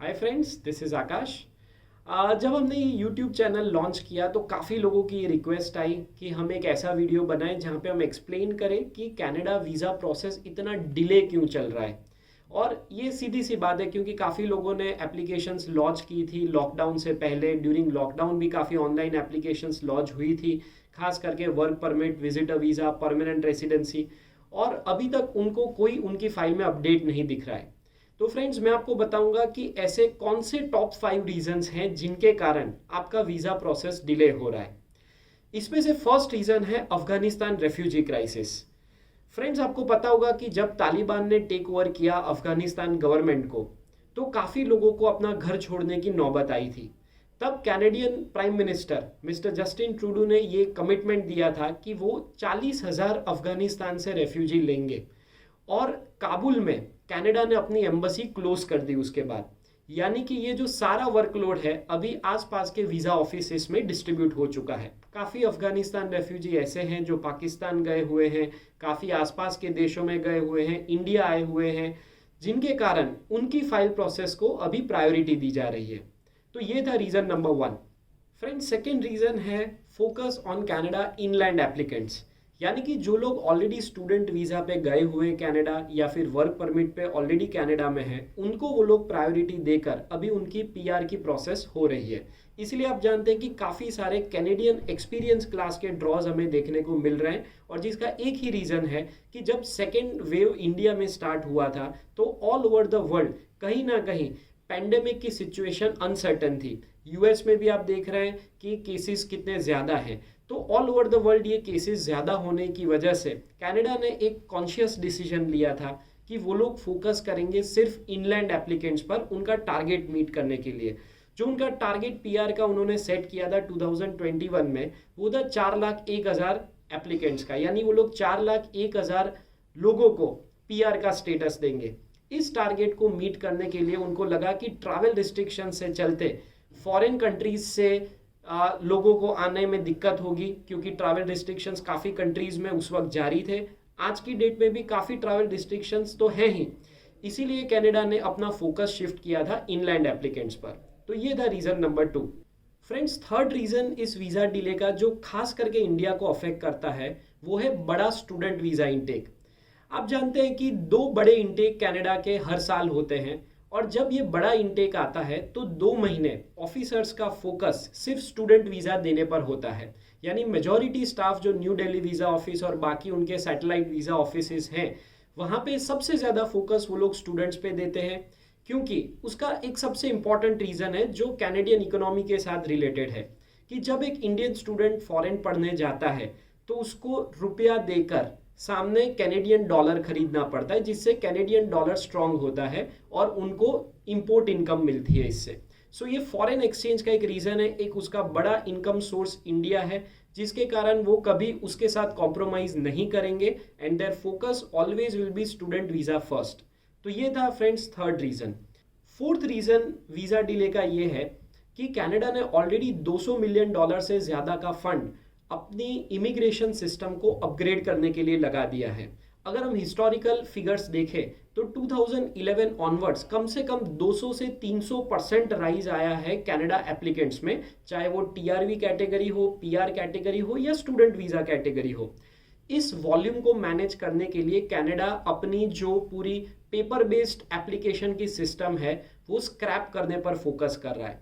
Hi friends, this is आकाश। जब हमने ये यूट्यूब चैनल लॉन्च किया तो काफ़ी लोगों की रिक्वेस्ट आई कि हम एक ऐसा वीडियो बनाएं जहां पे हम एक्सप्लेन करें कि कनाडा वीज़ा प्रोसेस इतना डिले क्यों चल रहा है। और ये सीधी सी बात है क्योंकि काफ़ी लोगों ने एप्लीकेशंस लॉन्च की थी लॉकडाउन से पहले। ड्यूरिंग लॉकडाउन भी काफ़ी ऑनलाइन एप्लीकेशंस लॉन्च हुई थी, खास करके work permit, visitor visa, permanent residency. और अभी तक उनको कोई उनकी फाइल में अपडेट नहीं दिख रहा है। तो फ्रेंड्स, मैं आपको बताऊंगा कि ऐसे कौन से टॉप 5 रीजंस हैं जिनके कारण आपका वीज़ा प्रोसेस डिले हो रहा है। इसमें से फर्स्ट रीज़न है अफगानिस्तान रेफ्यूजी क्राइसिस। फ्रेंड्स, आपको पता होगा कि जब तालिबान ने टेक ओवर किया अफगानिस्तान गवर्नमेंट को, तो काफ़ी लोगों को अपना घर छोड़ने की नौबत आई थी। तब Canadian prime minister mister Justin Trudeau ने ये कमिटमेंट दिया था कि वो 40,000 अफगानिस्तान से रेफ्यूजी लेंगे। और काबुल में कनाडा ने अपनी एम्बेसी क्लोज कर दी उसके बाद। यानी कि ये जो सारा वर्कलोड है अभी आसपास के वीज़ा ऑफिस में डिस्ट्रीब्यूट हो चुका है। काफ़ी अफगानिस्तान रेफ्यूजी ऐसे हैं जो पाकिस्तान गए हुए हैं, काफ़ी आसपास के देशों में गए हुए हैं, इंडिया आए हुए हैं, जिनके कारण उनकी फाइल प्रोसेस को अभी प्रायोरिटी दी जा रही है। तो ये था reason number 1। Friends, second reason है focus on Canada inland applicants. यानी कि जो लोग ऑलरेडी स्टूडेंट वीज़ा पे गए हुए हैं कनाडा, या फिर वर्क परमिट पे ऑलरेडी कनाडा में हैं, उनको वो लोग प्रायोरिटी देकर अभी उनकी पीआर की प्रोसेस हो रही है। इसलिए आप जानते हैं कि काफ़ी सारे कैनेडियन एक्सपीरियंस क्लास के ड्रॉज हमें देखने को मिल रहे हैं। और जिसका एक ही रीज़न है कि जब सेकेंड वेव इंडिया में स्टार्ट हुआ था तो ऑल ओवर द वर्ल्ड कहीं ना कहीं पैंडेमिक की सिचुएशन अनसर्टन थी। यूएस में भी आप देख रहे हैं कि केसेस कितने ज़्यादा हैं। तो ऑल ओवर द वर्ल्ड ये केसेस ज़्यादा होने की वजह से कनाडा ने एक कॉन्शियस डिसीजन लिया था कि वो लोग फोकस करेंगे सिर्फ इनलैंड एप्लीकेंट्स पर, उनका टारगेट मीट करने के लिए। जो उनका टारगेट पीआर का उन्होंने सेट किया था 2021 में, वो था 4,01,000 एप्लीकेंट्स का। यानी वो लोग 4,01,000 लोगों को पीआर का स्टेटस देंगे। इस टारगेट को मीट करने के लिए उनको लगा कि ट्रैवल रिस्ट्रिक्शन से चलते फॉरेन कंट्रीज से लोगों को आने में दिक्कत होगी, क्योंकि ट्रैवल रिस्ट्रिक्शंस काफ़ी कंट्रीज में उस वक्त जारी थे। आज की डेट में भी काफ़ी ट्रैवल रिस्ट्रिक्शंस तो हैं ही। इसीलिए कनाडा ने अपना फोकस शिफ्ट किया था इनलैंड एप्लीकेंट्स पर। तो ये था reason number 2। Friends, third reason इस वीज़ा डिले का जो खास करके इंडिया को अफेक्ट करता है वो है बड़ा स्टूडेंट वीज़ा इंटेक। आप जानते हैं कि 2 बड़े इंटेक कनाडा के हर साल होते हैं। और जब ये बड़ा इनटेक आता है तो 2 महीने ऑफिसर्स का फोकस सिर्फ स्टूडेंट वीज़ा देने पर होता है। यानी मेजॉरिटी स्टाफ जो न्यू दिल्ली वीज़ा ऑफिस और बाकी उनके सैटेलाइट वीज़ा ऑफिस हैं, वहाँ पे सबसे ज़्यादा फोकस वो लोग स्टूडेंट्स पे देते हैं। क्योंकि उसका एक सबसे इम्पॉर्टेंट रीज़न है जो कैनेडियन इकोनॉमी के साथ रिलेटेड है, कि जब एक इंडियन स्टूडेंट फॉरेन पढ़ने जाता है तो उसको रुपया देकर सामने कैनेडियन डॉलर खरीदना पड़ता है, जिससे कैनेडियन डॉलर स्ट्रांग होता है और उनको इंपोर्ट इनकम मिलती है इससे। सो ये फॉरेन एक्सचेंज का एक रीज़न है। एक उसका बड़ा इनकम सोर्स इंडिया है, जिसके कारण वो कभी उसके साथ कॉम्प्रोमाइज़ नहीं करेंगे and their focus always will be student visa first. तो ये था friends third reason. Fourth reason visa delay का ये है कि कनाडा ने ऑलरेडी $200 मिलियन से ज़्यादा का फंड अपनी इमिग्रेशन सिस्टम को अपग्रेड करने के लिए लगा दिया है। अगर हम हिस्टोरिकल फिगर्स देखें तो 2011 ऑनवर्ड्स कम से कम 200 से 300% राइज आया है कनाडा एप्लीकेंट्स में, चाहे वो टीआरवी कैटेगरी हो, पीआर कैटेगरी हो या स्टूडेंट वीज़ा कैटेगरी हो। इस वॉल्यूम को मैनेज करने के लिए कनाडा अपनी जो पूरी पेपर बेस्ड एप्लीकेशन की सिस्टम है वो स्क्रैप करने पर फोकस कर रहा है।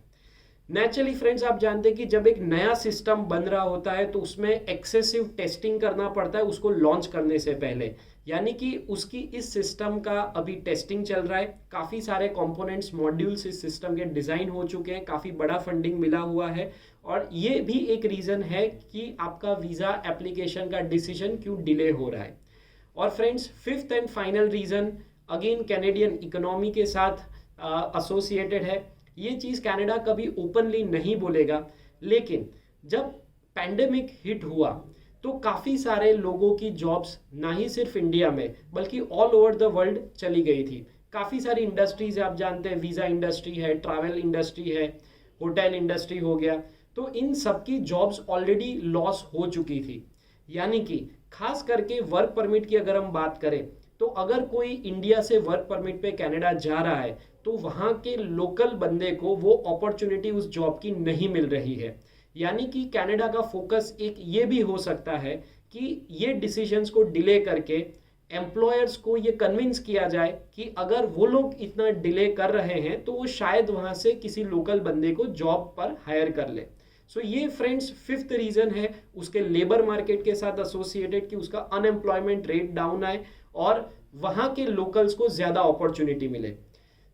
नेचुरली फ्रेंड्स, आप जानते हैं कि जब एक नया सिस्टम बन रहा होता है तो उसमें एक्सेसिव टेस्टिंग करना पड़ता है उसको लॉन्च करने से पहले। यानी कि उसकी इस सिस्टम का अभी टेस्टिंग चल रहा है। काफ़ी सारे कंपोनेंट्स, मॉड्यूल्स इस सिस्टम के डिज़ाइन हो चुके हैं, काफ़ी बड़ा फंडिंग मिला हुआ है। और ये भी एक रीज़न है कि आपका वीज़ा एप्लीकेशन का डिसीजन क्यों डिले हो रहा है। और friends, fifth and final reason again Canadian economy के साथ एसोसिएटेड है। ये चीज़ कनाडा कभी ओपनली नहीं बोलेगा, लेकिन जब पैंडेमिक हिट हुआ तो काफ़ी सारे लोगों की जॉब्स ना ही सिर्फ इंडिया में बल्कि ऑल ओवर द वर्ल्ड चली गई थी। काफ़ी सारी इंडस्ट्रीज आप जानते हैं, वीज़ा इंडस्ट्री है, ट्रैवल इंडस्ट्री है, होटल इंडस्ट्री हो गया, तो इन सब की जॉब्स ऑलरेडी लॉस हो चुकी थी। यानी कि खास करके वर्क परमिट की अगर हम बात करें तो अगर कोई इंडिया से वर्क परमिट पे कनाडा जा रहा है तो वहाँ के लोकल बंदे को वो अपॉर्चुनिटी उस जॉब की नहीं मिल रही है। यानी कि कनाडा का फोकस एक ये भी हो सकता है कि ये डिसीजंस को डिले करके एम्प्लॉयर्स को ये कन्विंस किया जाए कि अगर वो लोग इतना डिले कर रहे हैं तो वो शायद वहाँ से किसी लोकल बंदे को जॉब पर हायर कर ले। सो ये फ्रेंड्स फिफ्थ रीजन है उसके लेबर मार्केट के साथ एसोसिएटेड कि उसका अनएम्प्लॉयमेंट रेट डाउन आए और वहाँ के लोकल्स को ज़्यादा अपॉर्चुनिटी मिले।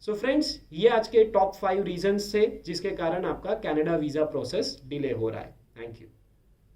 सो फ्रेंड्स, ये आज के टॉप 5 रीजंस थे जिसके कारण आपका कनाडा वीज़ा प्रोसेस डिले हो रहा है। Thank you.